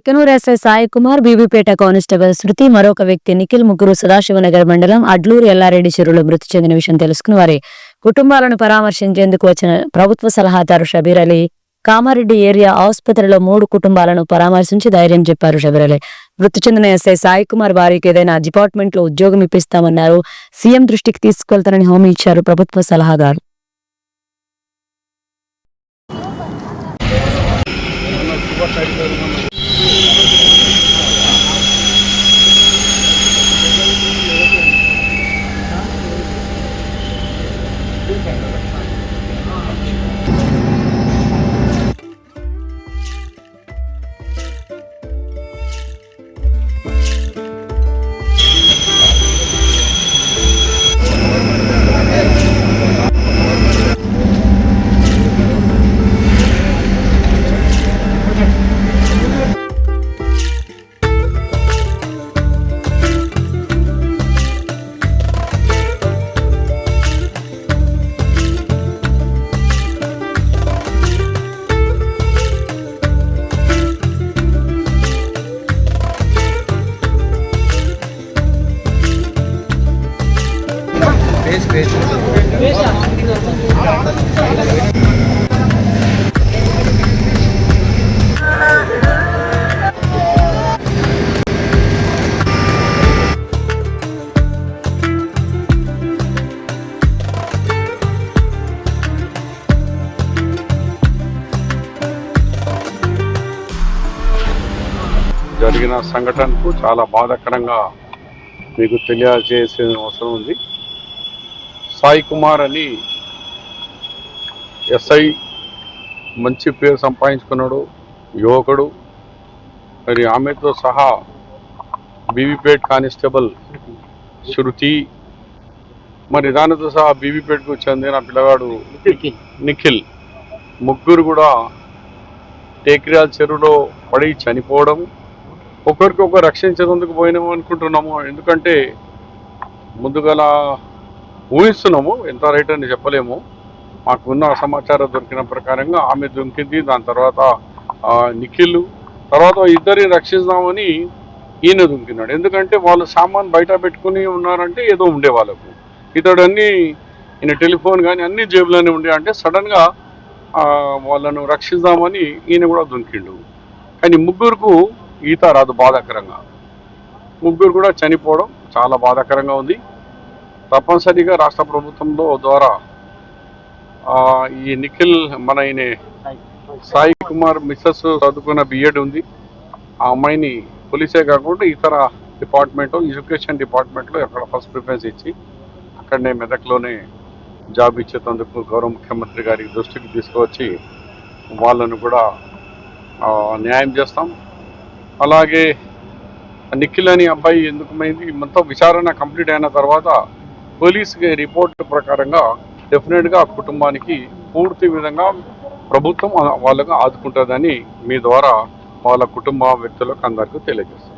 Kanuru SI Sai Kumar, Bibipet constable శృతి, మరొక వ్యక్తి నిఖిల్ ముగ్గురు సదాశివనగర్ మండలం అడ్లూరు ఎల్లారెడ్డి చెరువులో మృతి చెందిన విషయం తెలుసుకుని వారి కుటుంబాలను పరామర్శించేందుకు వచ్చిన ప్రభుత్వ సలహాదారు షబీర్ అలీ కామారెడ్డి ఏరియా ఆసుపత్రిలో 3 కుటుంబాలను పరామర్శించి ధైర్యం చెప్పారు. షబీర్ అలీ మృతి చెందిన ఎస్ఐ సాయి కుమార్ వారికి ఏదైనా డిపార్ట్మెంట్ లో ఉద్యోగం ఇప్పిస్తామన్నారు. సీఎం దృష్టికి తీసుకెళ్తారని హామీ ఇచ్చారు ప్రభుత్వ సలహాదారు. జరిగిన సంఘటనకు చాలా బాధాకరంగా మీకు తెలియజేసే అవసరం ఉంది. సాయి కుమార్ అని ఎస్ఐ, మంచి పేరు సంపాదించుకున్నాడు, యువకుడు. మరి ఆమెతో సహా బీబీపేట్ కానిస్టేబుల్ శృతి, మరి దానితో సహా బీబీపేట్కు చెందిన పిల్లగాడు నిఖిల్, ముగ్గురు కూడా టేకిరాల్ చెరువులో పడి చనిపోవడం, ఒకరికొకరు రక్షించేందుకు పోయినాము అనుకుంటున్నాము. ఎందుకంటే ముందుగల ఊహిస్తున్నాము, ఎంత రైట్ అని చెప్పలేము. మాకున్న సమాచారం దొరికిన ప్రకారంగా ఆమె దొరికింది. దాని తర్వాత నిఖిల్, తర్వాత ఇద్దరిని రక్షిస్తామని ఈయన దొరికినాడు. ఎందుకంటే వాళ్ళు సామాన్ బయట పెట్టుకుని ఉన్నారంటే ఏదో ఉండే వాళ్ళకు. ఇతడు అన్నీ ఈయన టెలిఫోన్ కానీ అన్ని జేబులోనే ఉండే, అంటే సడన్గా వాళ్ళను రక్షిద్దామని ఈయన కూడా దొరికిండు. కానీ ముగ్గురుకు ఈత రాదు. బాధాకరంగా ముగ్గురు కూడా చనిపోవడం చాలా బాధాకరంగా ఉంది. తప్పనిసరిగా రాష్ట్ర ప్రభుత్వంలో ద్వారా ఈ నిఖిల్ మన ఈయన సాయి కుమార్ మిస్సెస్ చదువుకున్న బిఎడ్ ఉంది. ఆ అమ్మాయిని పోలీసే కాకుండా ఇతర డిపార్ట్మెంట్, ఎడ్యుకేషన్ డిపార్ట్మెంట్లో ఎక్కడ ఫస్ట్ ప్రిఫరెన్స్ ఇచ్చి అక్కడనే మెదక్లోనే జాబ్ ఇచ్చేందుకు గౌరవ ముఖ్యమంత్రి గారి దృష్టికి తీసుకువచ్చి వాళ్ళను కూడా న్యాయం చేస్తాం. అలాగే నిఖిల్ అని అబ్బాయి ఎందుకుమైంది మొత్తం విచారణ కంప్లీట్ అయిన తర్వాత పోలీసు రిపోర్ట్ ప్రకారంగా డెఫినెట్గా ఆ కుటుంబానికి పూర్తి విధంగా ప్రభుత్వం వాళ్ళకు ఆదుకుంటుందని మీ ద్వారా వాళ్ళ కుటుంబ వ్యక్తులకు అందరికీ తెలియజేస్తాం.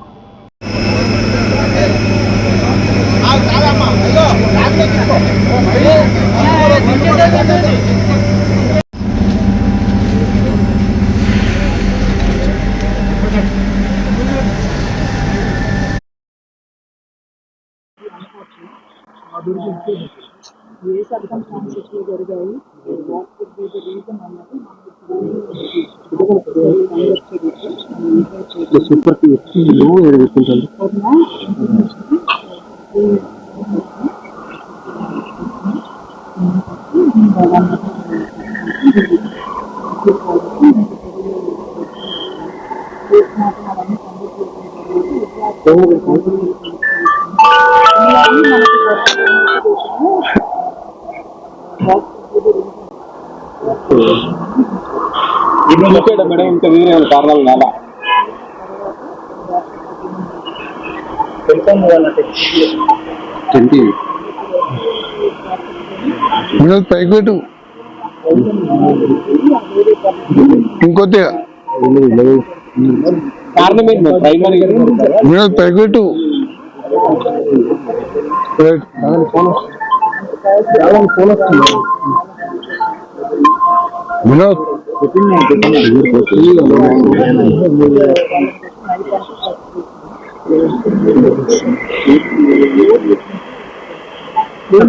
ఏ సర్కమ్స్టాన్సెస్లో జరిగాయి, what could be the reason అన్నది మేడం ఇంకా వేరే కారణాలు నాలా పైకి ఇంకొద్ది కారణం ఏంటి ప్రైమరీ పైకి పెట్టు. వినోద్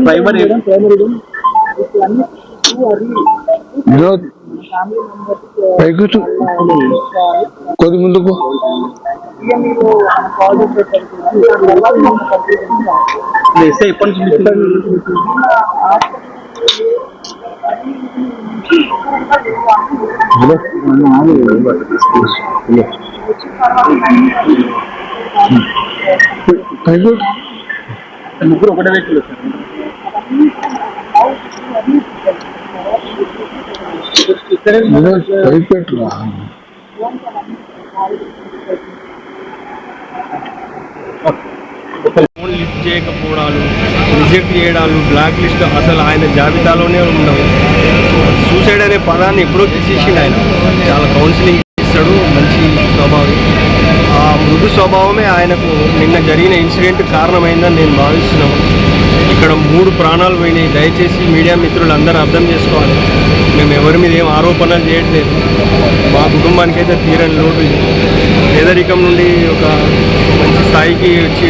ప్రైమరీ వినోద్ పైకి పెట్టు కొద్ది ముందుకు ఎస్ఐ ఎప్పటి నుంచి పైకి పెట్టు ముగ్గురు ఒకటే వ్యక్తులు వినోద్ పైకి పెట్టురా ఫోన్ లిఫ్ట్ చేయకపోవడాలు, రిజెక్ట్ చేయడాలు, బ్లాక్ లిస్ట్ అసలు ఆయన జాబితాలోనే ఉండవు. సూసైడ్ అనే పదాన్ని ఎప్పుడో తీసేసిండు ఆయన. చాలా కౌన్సిలింగ్ ఇస్తాడు, మంచి స్వభావం. ఆ మృదు స్వభావమే ఆయనకు నిన్న జరిగిన ఇన్సిడెంట్ కారణమైందని నేను భావిస్తున్నాను. ఇక్కడ 3 ప్రాణాలు పోయినాయి. దయచేసి మీడియా మిత్రులు అందరూ అర్థం చేసుకోవాలి. మేము ఎవరి మీద ఏం ఆరోపణలు చేయట్లేదు. మా కుటుంబానికి అయితే తీరని లోటు ఇది. పేదరికం నుండి ఒక మంచి స్థాయికి వచ్చి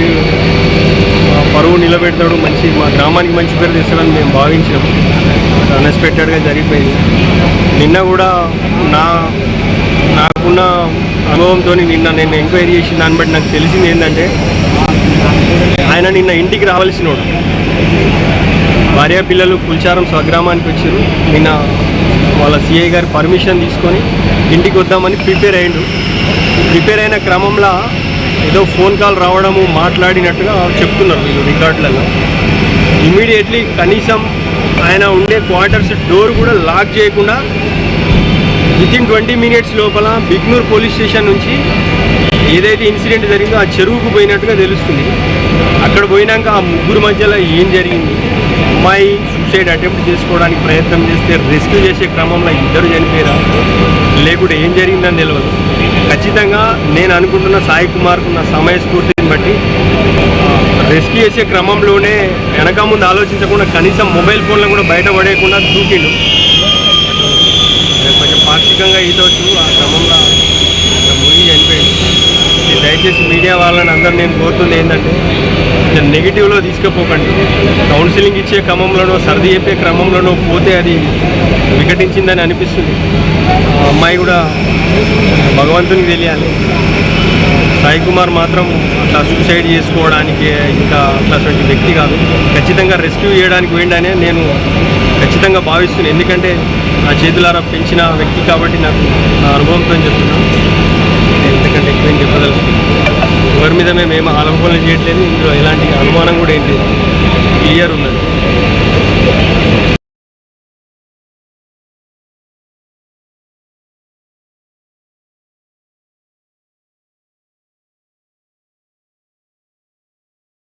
మా పరువు నిలబెడతాడు, మా గ్రామానికి మంచి పేరు తెస్తాడని మేము భావించాం. అన్ఎక్స్పెక్టెడ్గా జరిగిపోయింది. నిన్న కూడా నాకున్న అనుభవంతో నిన్న నేను ఎంక్వైరీ చేసిన దాన్ని బట్టి నాకు తెలిసింది ఏంటంటే, ఆయన నిన్న ఇంటికి రావాల్సినోడు. భార్య పిల్లలు కుల్చారం స్వగ్రామానికి వచ్చారు. నిన్న వాళ్ళ సిఐ గారి పర్మిషన్ తీసుకొని ఇంటికి వద్దామని ప్రిపేర్ అయ్యిండు. ప్రిపేర్ అయిన క్రమంలో ఏదో ఫోన్ కాల్ రావడము, మాట్లాడినట్టుగా చెప్తున్నారు వీళ్ళు రికార్డులలో. ఇమీడియట్లీ కనీసం ఆయన ఉండే క్వార్టర్స్ డోర్ కూడా లాక్ చేయకుండా వితిన్ 20 minutes లోపల బిగ్నూర్ పోలీస్ స్టేషన్ నుంచి ఏదైతే ఇన్సిడెంట్ జరిగిందో ఆ చెరువుకు పోయినట్టుగా తెలుస్తుంది. అక్కడ పోయినాక ఆ ముగ్గురు మధ్యలో ఏం జరిగింది, అమ్మాయి సూసైడ్ అటెంప్ట్ చేసుకోవడానికి ప్రయత్నం చేస్తే రెస్క్యూ చేసే క్రమంలో ఇద్దరు చనిపోయారా, లేకుంటే ఏం జరిగిందని తెలియదు. ఖచ్చితంగా నేను అనుకుంటున్న సాయి కుమార్కు ఉన్న సమయస్ఫూర్తిని బట్టి రెస్క్యూ చేసే క్రమంలోనే వెనక ముందు ఆలోచించకుండా కనీసం మొబైల్ ఫోన్లో కూడా బయటపడేయకుండా దూకిండు. కొంచెం పాక్షికంగా ఈతవచ్చు, ఆ క్రమంలో మునిగి చనిపోయాడు. దయచేసి మీడియా వాళ్ళని అందరూ నేను కోరుతుంది ఏంటంటే, నెగిటివ్లో తీసుకుపోకండి. కౌన్సిలింగ్ ఇచ్చే క్రమంలోనో, సర్ది చెప్పే క్రమంలోనో పోతే అది వికటించిందని అనిపిస్తుంది. ఆ అమ్మాయి కూడా భగవంతునికి తెలియాలి. సాయి కుమార్ మాత్రం అట్లా సూసైడ్ చేసుకోవడానికి ఇంకా అట్లాంటి వ్యక్తి కాదు. ఖచ్చితంగా రెస్క్యూ చేయడానికి పోయిండనే నేను ఖచ్చితంగా భావిస్తున్నాను. ఎందుకంటే నా చేతులారా పెంచిన వ్యక్తి కాబట్టి నాకు నా అనుభవంతో చెప్తున్నాను. ఎందుకంటే ఎక్కువ ఏం చెప్పదలుచుకున్నాను. ఎవరి మీద మేము ఏమో ఆలోచనలు చేయట్లేదు. ఇందులో ఎలాంటి అనుమానం కూడా ఏంటి, క్లియర్ ఉన్నది.